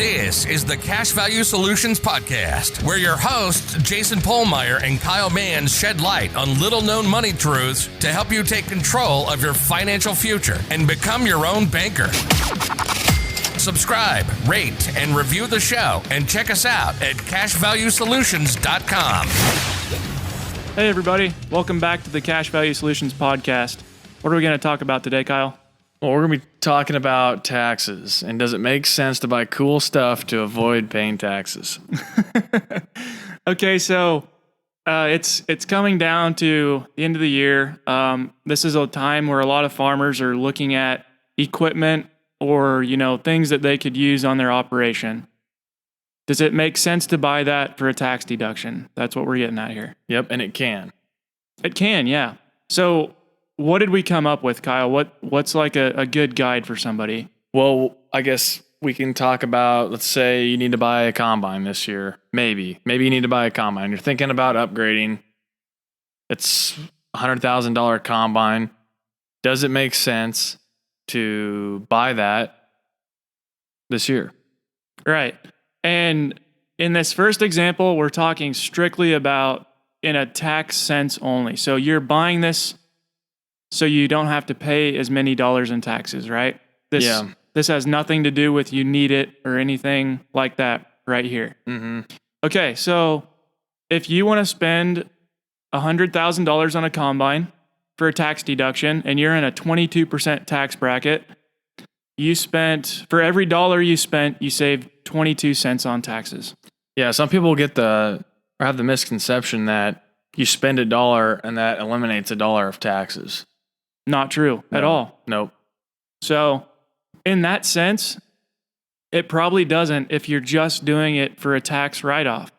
This is the Cash Value Solutions Podcast, where your hosts, Jason Pohlmeyer and Kyle Mann, shed light on little-known money truths to help you take control of your financial future and become your own banker. Subscribe, rate, and review the show, and check us out at cashvaluesolutions.com. Hey, everybody. Welcome back to the Cash Value Solutions Podcast. What are we going to talk about today, Kyle? Well, we're going to be talking about taxes, and does it make sense to buy cool stuff to avoid paying taxes? Okay, so it's coming down to the end of the year. This is a time where a lot of farmers are looking at equipment or, things that they could use on their operation. Does it make sense to buy that for a tax deduction? That's what we're getting at here. Yep, and it can. It can, yeah. So what did we come up with, Kyle? What's like a good guide for somebody? Well, I guess we can talk about, let's say you need to buy a combine this year. Maybe you need to buy a combine. You're thinking about upgrading. It's a $100,000 combine. Does it make sense to buy that this year? Right. And in this first example, we're talking strictly about in a tax sense only. So you're buying this so you don't have to pay as many dollars in taxes, right? This has nothing to do with you need it or anything like that right here. Mm-hmm. Okay, so if you want to spend $100,000 on a combine for a tax deduction and you're in a 22% tax bracket, for every dollar you spent, you saved 22 cents on taxes. Yeah, some people have the misconception that you spend $1 and that eliminates $1 of taxes. Not true at all. Nope. So in that sense, it probably doesn't if you're just doing it for a tax write-off.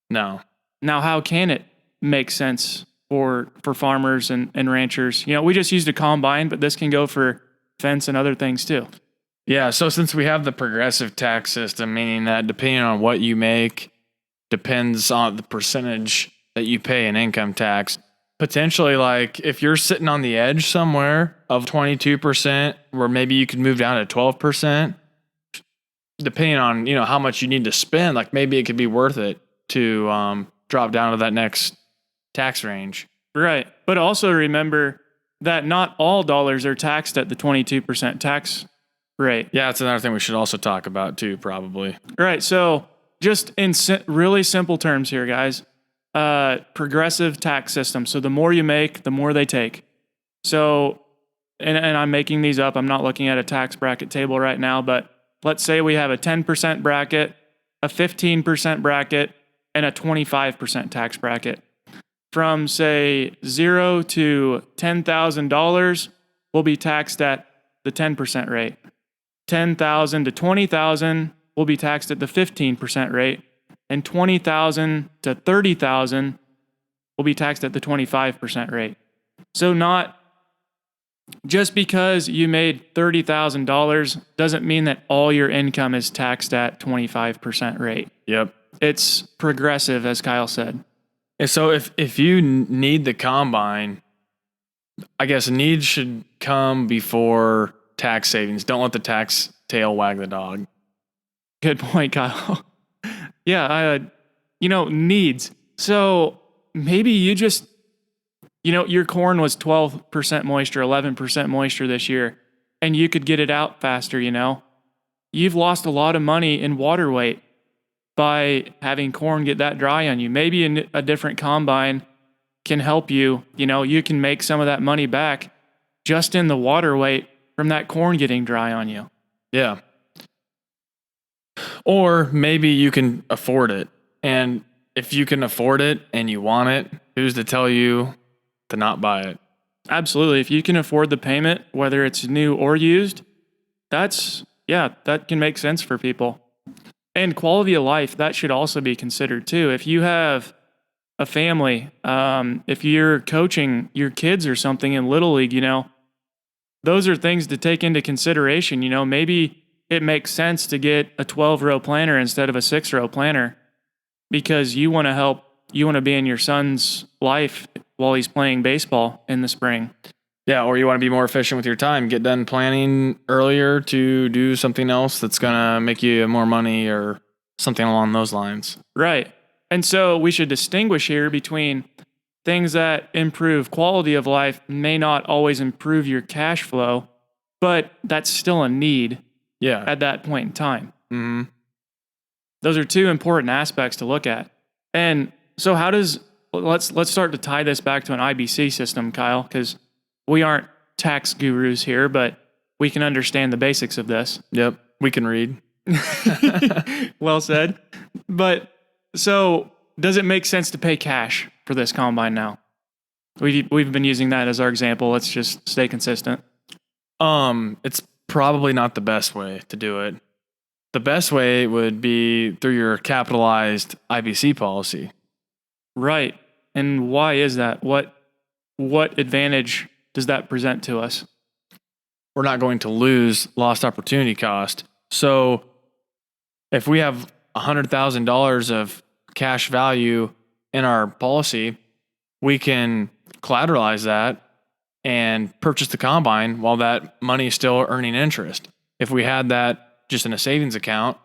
No. Now, how can it make sense for farmers and ranchers? We just used a combine, but this can go for fence and other things too. Yeah, so since we have the progressive tax system, meaning that depending on what you make, depends on the percentage that you pay in income tax. Potentially, like if you're sitting on the edge somewhere of 22%, where maybe you could move down to 12%, depending on how much you need to spend, like maybe it could be worth it to drop down to that next tax range. Right, but also remember that not all dollars are taxed at the 22% tax rate. Yeah, that's another thing we should also talk about too, probably. Right, so just in really simple terms here, guys. Progressive tax system. So the more you make, the more they take. So, and I'm making these up. I'm not looking at a tax bracket table right now, but let's say we have a 10% bracket, a 15% bracket, and a 25% tax bracket. From say $0 to $10,000 will be taxed at the 10% rate. $10,000 to $20,000 will be taxed at the 15% rate. And $20,000 to $30,000 will be taxed at the 25% rate. So not just because you made $30,000 doesn't mean that all your income is taxed at 25% rate. Yep. It's progressive, as Kyle said. And so if you need the combine, I guess need should come before tax savings. Don't let the tax tail wag the dog. Good point, Kyle. Yeah, needs. So maybe you just, your corn was 12% moisture, 11% moisture this year, and you could get it out faster, You've lost a lot of money in water weight by having corn get that dry on you. Maybe a different combine can help you. You can make some of that money back just in the water weight from that corn getting dry on you. Yeah. Or maybe you can afford it. And if you can afford it and you want it, who's to tell you to not buy it? Absolutely. If you can afford the payment, whether it's new or used, that can make sense for people. And quality of life, that should also be considered too. If you have a family, if you're coaching your kids or something in Little League, those are things to take into consideration. Maybe it makes sense to get a 12-row planter instead of a 6-row planter because you want to be in your son's life while he's playing baseball in the spring. Yeah, or you want to be more efficient with your time, get done planning earlier to do something else that's going to make you more money or something along those lines. Right. And so we should distinguish here between things that improve quality of life may not always improve your cash flow, but that's still a need Yeah. at that point in time. Mm-hmm. Those are two important aspects to look at. And so let's start to tie this back to an IBC system, Kyle, because we aren't tax gurus here, but we can understand the basics of this. Yep. We can read. Well said. But so does it make sense to pay cash for this combine now? We've been using that as our example. Let's just stay consistent. It's probably not the best way to do it. The best way would be through your capitalized IBC policy. Right. And why is that? What advantage does that present to us? We're not going to lose lost opportunity cost. So if we have $100,000 of cash value in our policy, we can collateralize that and purchase the combine while that money is still earning interest. If we had that just in a savings account,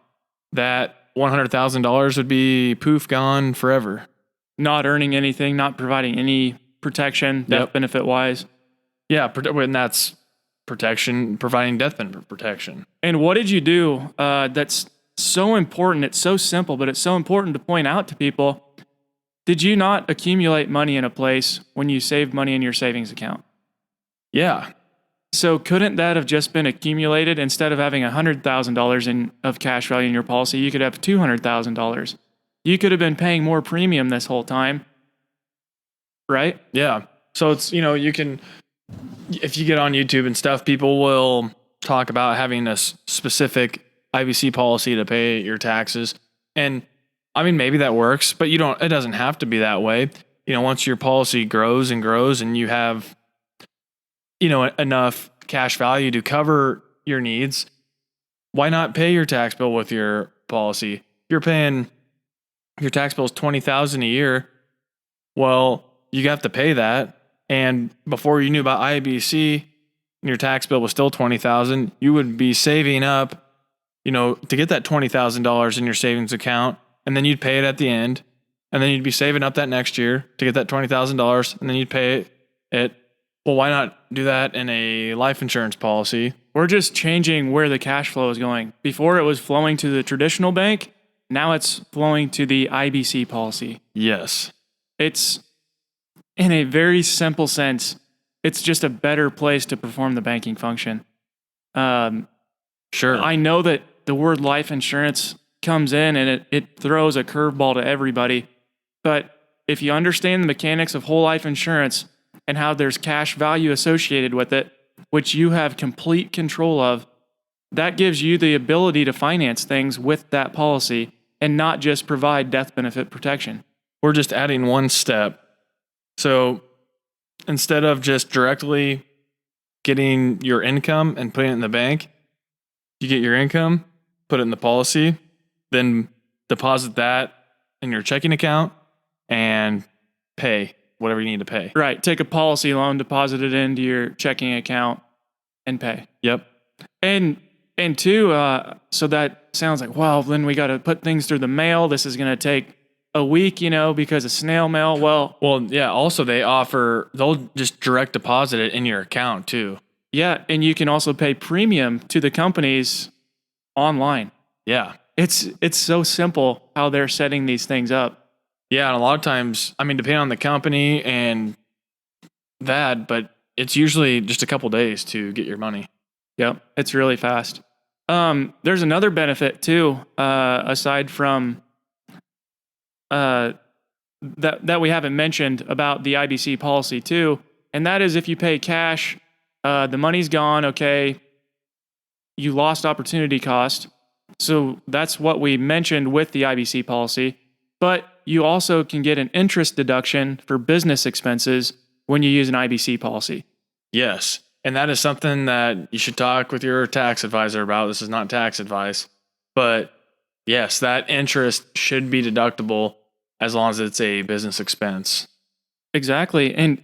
that $100,000 would be poof, gone forever. Not earning anything, not providing any protection, death benefit wise. Yeah, and that's protection, providing death benefit protection. And what did you do that's so important? It's so simple, but it's so important to point out to people. Did you not accumulate money in a place when you saved money in your savings account? Yeah. So couldn't that have just been accumulated? Instead of having $100,000 of cash value in your policy, you could have $200,000. You could have been paying more premium this whole time, right? Yeah. So it's, you can, if you get on YouTube and stuff, people will talk about having a specific IBC policy to pay your taxes. And I mean, maybe that works, but it doesn't have to be that way. Once your policy grows and grows and you have, enough cash value to cover your needs, why not pay your tax bill with your policy? You're paying, your tax bill is $20,000 a year. Well, you have to pay that. And before you knew about IBC and your tax bill was still $20,000, you would be saving up, to get that $20,000 in your savings account, and then you'd pay it at the end, and then you'd be saving up that next year to get that $20,000, and then you'd pay it. Well, why not do that in a life insurance policy? We're just changing where the cash flow is going. Before it was flowing to the traditional bank, now it's flowing to the IBC policy. Yes. It's, in a very simple sense, it's just a better place to perform the banking function. Sure. I know that the word life insurance comes in and it throws a curveball to everybody. But if you understand the mechanics of whole life insurance and how there's cash value associated with it, which you have complete control of, that gives you the ability to finance things with that policy and not just provide death benefit protection. We're just adding one step. So instead of just directly getting your income and putting it in the bank, you get your income, put it in the policy, then deposit that in your checking account and pay whatever you need to pay. Right. Take a policy loan, deposit it into your checking account, and pay. Yep. And two, so that sounds like, well, then we got to put things through the mail. This is going to take a week, because of snail mail. Well, yeah. Also, they'll just direct deposit it in your account too. Yeah. And you can also pay premium to the companies online. Yeah. It's so simple how they're setting these things up. Yeah. And a lot of times, depending on the company and that, but it's usually just a couple days to get your money. Yep. It's really fast. There's another benefit too, aside from that we haven't mentioned about the IBC policy too. And that is if you pay cash, the money's gone. Okay. You lost opportunity cost. So that's what we mentioned with the IBC policy, but you also can get an interest deduction for business expenses when you use an IBC policy. Yes. And that is something that you should talk with your tax advisor about. This is not tax advice, but yes, that interest should be deductible as long as it's a business expense. Exactly. And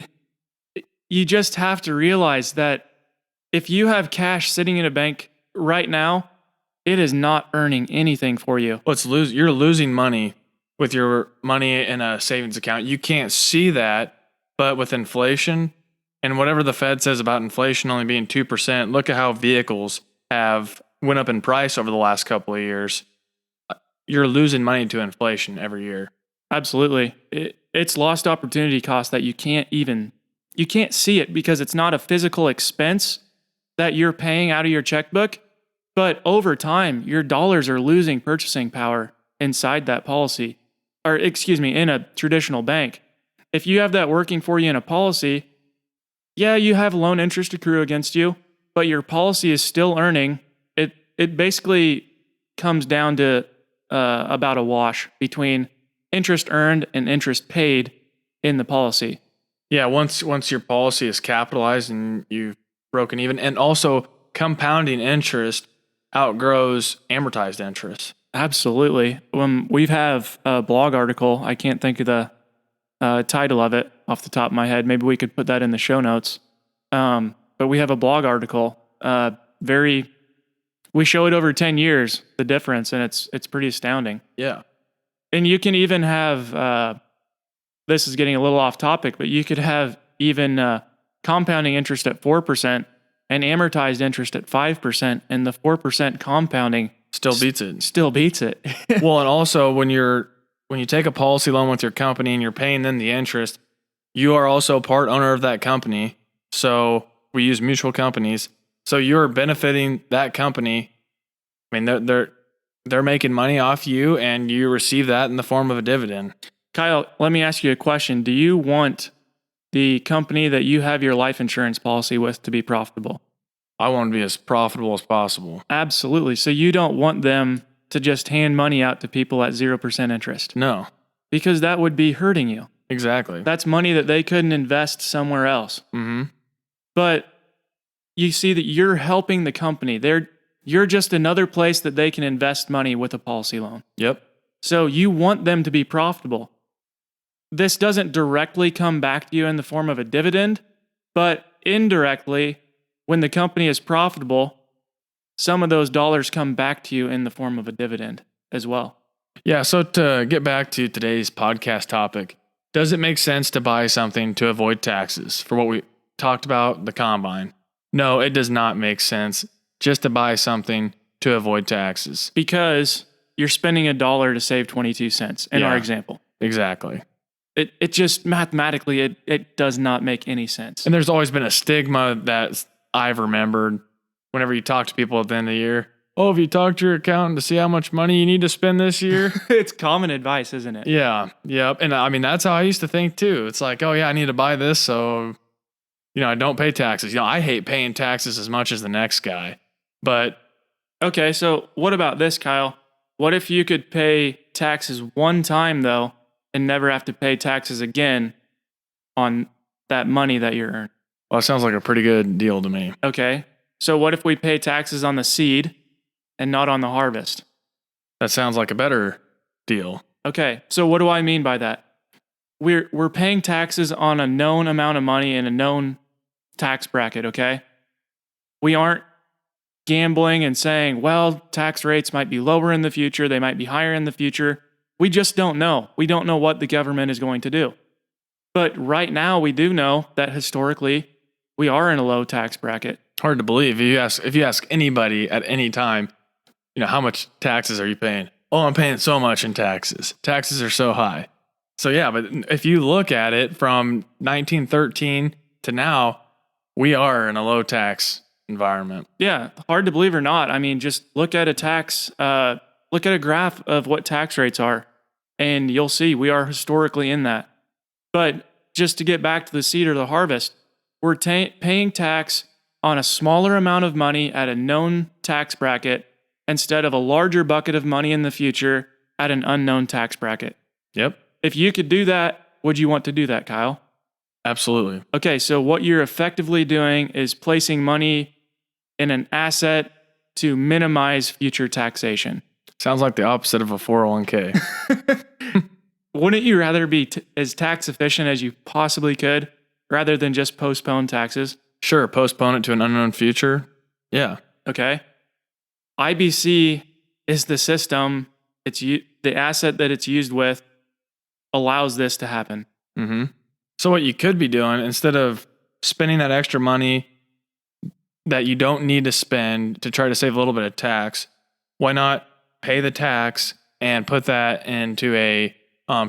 you just have to realize that if you have cash sitting in a bank right now, it is not earning anything for you. You're losing money with your money in a savings account. You can't see that, but with inflation and whatever the Fed says about inflation only being 2%, look at how vehicles have went up in price over the last couple of years. You're losing money to inflation every year. Absolutely. It's lost opportunity cost that you can't see it because it's not a physical expense that you're paying out of your checkbook. But over time, your dollars are losing purchasing power inside that policy, in a traditional bank. If you have that working for you in a policy, yeah, you have loan interest accrue against you, but your policy is still earning. It basically comes down to about a wash between interest earned and interest paid in the policy. Yeah, once your policy is capitalized and you've broken even, and also compounding interest outgrows amortized interest. Absolutely. We have a blog article. I can't think of the title of it off the top of my head. Maybe we could put that in the show notes. But we have a blog article. We show it over 10 years, the difference, and it's pretty astounding. Yeah. And you can even have, this is getting a little off topic, but you could have even compounding interest at 4% and amortized interest at 5%, and the 4% compounding still beats it. Still beats it. Well, and also when you take a policy loan with your company and you're paying them the interest, you are also part owner of that company. So we use mutual companies. So you're benefiting that company. I mean, they're making money off you, and you receive that in the form of a dividend. Kyle, let me ask you a question. Do you want the company that you have your life insurance policy with to be profitable? I want to be as profitable as possible. Absolutely. So you don't want them to just hand money out to people at 0% interest? No. Because that would be hurting you. Exactly. That's money that they couldn't invest somewhere else. Mm-hmm. But you see that you're helping the company. You're just another place that they can invest money with a policy loan. Yep. So you want them to be profitable. This doesn't directly come back to you in the form of a dividend, but indirectly, when the company is profitable, some of those dollars come back to you in the form of a dividend as well. Yeah, so to get back to today's podcast topic, does it make sense to buy something to avoid taxes for what we talked about, the combine? No, it does not make sense just to buy something to avoid taxes. Because you're spending $1 to save 22 cents in our example. Exactly. It just mathematically, it does not make any sense. And there's always been a stigma that I've remembered whenever you talk to people at the end of the year. Oh, have you talked to your accountant to see how much money you need to spend this year? It's common advice, isn't it? Yeah. Yep. And I mean, that's how I used to think too. It's like, oh yeah, I need to buy this. So, I don't pay taxes. I hate paying taxes as much as the next guy, but. Okay. So what about this, Kyle? What if you could pay taxes one time though, and never have to pay taxes again on that money that you earn? Well, it sounds like a pretty good deal to me. Okay. So what if we pay taxes on the seed and not on the harvest? That sounds like a better deal. Okay. So what do I mean by that? We're paying taxes on a known amount of money in a known tax bracket, okay? We aren't gambling and saying, well, tax rates might be lower in the future, they might be higher in the future. We just don't know. We don't know what the government is going to do. But right now, we do know that historically, we are in a low tax bracket. Hard to believe. If you ask anybody at any time, how much taxes are you paying? Oh, I'm paying so much in taxes. Taxes are so high. So yeah, but if you look at it from 1913 to now, we are in a low tax environment. Yeah, hard to believe or not. I mean, just look at look at a graph of what tax rates are, and you'll see we are historically in that. But just to get back to the seed or the harvest, we're paying tax on a smaller amount of money at a known tax bracket instead of a larger bucket of money in the future at an unknown tax bracket. Yep. If you could do that, would you want to do that, Kyle? Absolutely. Okay, so what you're effectively doing is placing money in an asset to minimize future taxation. Sounds like the opposite of a 401k. Wouldn't you rather be as tax efficient as you possibly could rather than just postpone taxes. Sure, postpone it to an unknown future. Yeah. Okay. IBC is the system. The asset that it's used with allows this to happen. Mm-hmm. So what you could be doing, instead of spending that extra money that you don't need to spend to try to save a little bit of tax, why not pay the tax and put that into a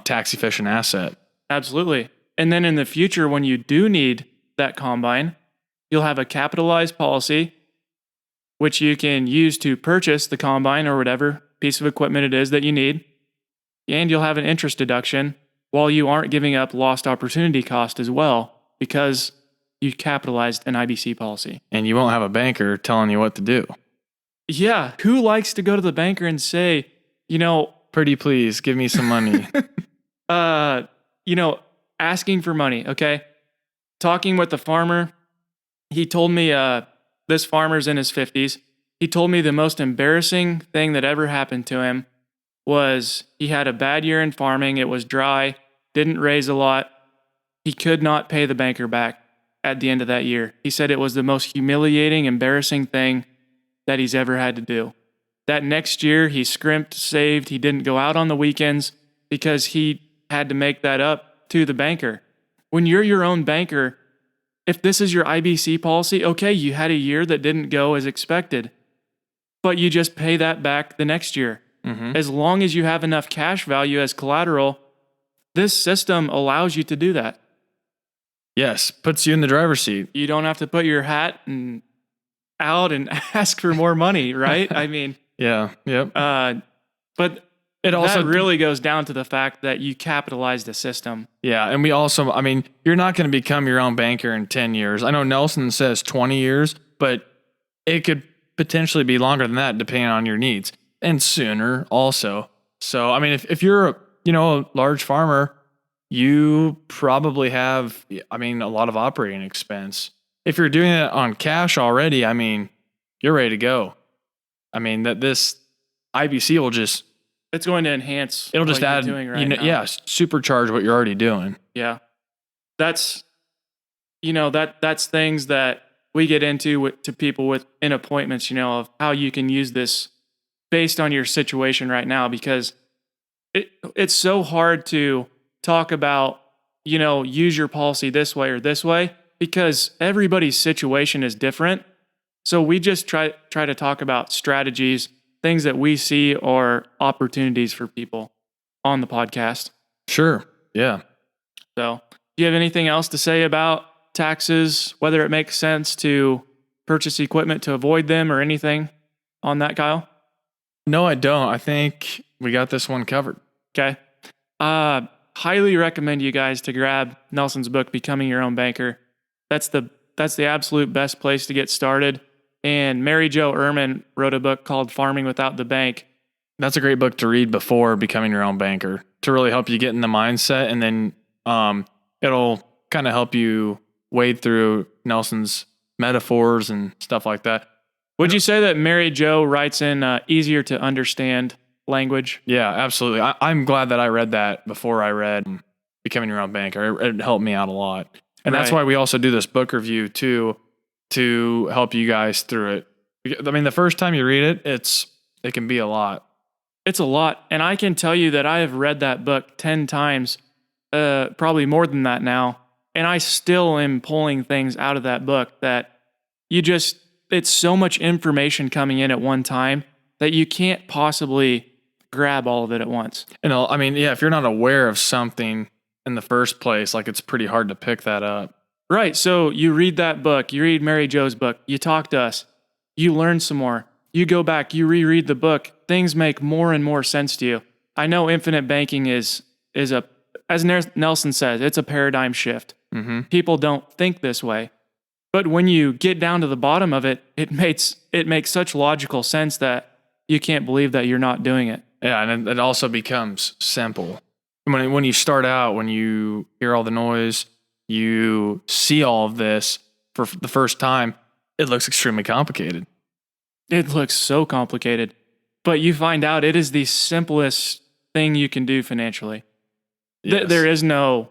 tax efficient asset? Absolutely. And then in the future, when you do need that combine, you'll have a capitalized policy, which you can use to purchase the combine or whatever piece of equipment it is that you need. And you'll have an interest deduction while you aren't giving up lost opportunity cost as well, because you capitalized an IBC policy. And you won't have a banker telling you what to do. Yeah. Who likes to go to the banker and say, Pretty please, give me some money. asking for money, okay? Talking with the farmer, he told me, this farmer's in his 50s. He told me the most embarrassing thing that ever happened to him was he had a bad year in farming. It was dry, didn't raise a lot. He could not pay the banker back at the end of that year. He said it was the most humiliating, embarrassing thing that he's ever had to do. That next year, he scrimped, saved. He didn't go out on the weekends because he had to make that up to the banker. When you're your own banker, if this is your IBC policy, okay, you had a year that didn't go as expected, but you just pay that back the next year. Mm-hmm. As long as you have enough cash value as collateral, this system allows you to do that. Yes, puts you in the driver's seat. You don't have to put your hat out and ask for more money, right? I mean, Yeah, yep. but It also that really goes down to the fact that you capitalized a system. Yeah, and we also, you're not going to become your own banker in 10 years. I know Nelson says 20 years, but it could potentially be longer than that depending on your needs, and sooner also. So, if you're a large farmer, you probably have, a lot of operating expense. If you're doing it on cash already, you're ready to go. That this IBC will just, It's going to enhance. it'll just what you're add, doing right now. supercharge what you're already doing. Yeah. That's things that we get into to people in appointments, of how you can use this based on your situation right now, because it's so hard to talk about, use your policy this way or this way, because everybody's situation is different. So we just try to talk about strategies, things that we see are opportunities for people on the podcast. Sure. Yeah. So, do you have anything else to say about taxes, whether it makes sense to purchase equipment to avoid them or anything on that, Kyle? No, I don't. I think we got this one covered. Okay. Highly recommend you guys to grab Nelson's book, Becoming Your Own Banker. That's the absolute best place to get started. And Mary Jo Ehrman wrote a book called Farming Without the Bank. That's a great book to read before becoming your own banker, to really help you get in the mindset, and then it'll kind of help you wade through Nelson's metaphors and stuff like that. Would you say that Mary Jo writes in easier to understand language? Yeah, absolutely. I'm glad that I read that before I read Becoming Your Own Banker. It helped me out a lot. And that's Right. why we also do this book review too, to help you guys through it. The first time you read it, it can be a lot. It's a lot. And I can tell you that I have read that book 10 times, probably more than that now. And I still am pulling things out of that book that it's so much information coming in at one time that you can't possibly grab all of it at once. If you're not aware of something in the first place, it's pretty hard to pick that up. Right. So you read that book, you read Mary Jo's book, you talk to us, you learn some more, you go back, you reread the book, things make more and more sense to you. I know infinite banking is as Nelson says, it's a paradigm shift. Mm-hmm. People don't think this way. But when you get down to the bottom of it, it makes such logical sense that you can't believe that you're not doing it. Yeah, and it also becomes simple. When you start out, when you hear all the noise, you see all of this for the first time, it looks extremely complicated. It looks so complicated, but you find out it is the simplest thing you can do financially. Yes. There is no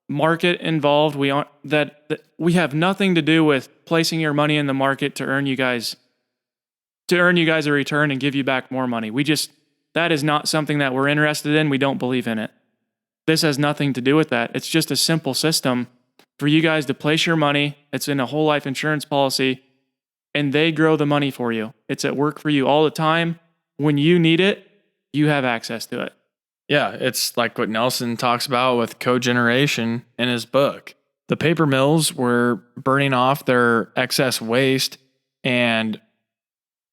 market involved. We aren't that we have nothing to do with placing your money in the market to earn you guys a return and give you back more money. That is not something that we're interested in. We don't believe in it. This has nothing to do with that. It's just a simple system for you guys to place your money. It's in a whole life insurance policy, and they grow the money for you. It's at work for you all the time. When you need it, you have access to it. Yeah, it's like what Nelson talks about with cogeneration in his book. The paper mills were burning off their excess waste, and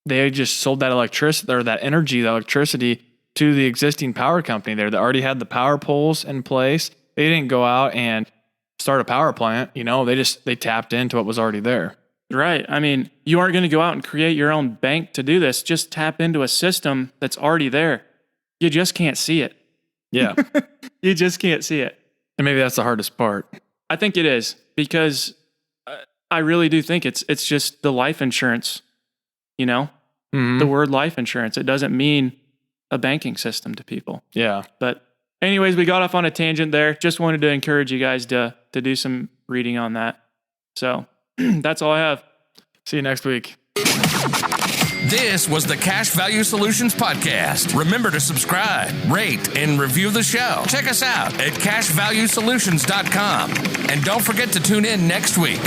they just sold that electricity or that electricity to the existing power company there that already had the power poles in place. They didn't go out and start a power plant, they tapped into what was already there. Right. I mean, you aren't going to go out and create your own bank to do this. Just tap into a system that's already there. You just can't see it. Yeah. You just can't see it. And maybe that's the hardest part. I think it is, because I really do think it's just the life insurance, the word life insurance. It doesn't mean a banking system to people. Yeah. But anyways, we got off on a tangent there. Just wanted to encourage you guys to do some reading on that. So that's all I have. See you next week. This was the Cash Value Solutions Podcast. Remember to subscribe, rate, and review the show. Check us out at cashvaluesolutions.com. And don't forget to tune in next week.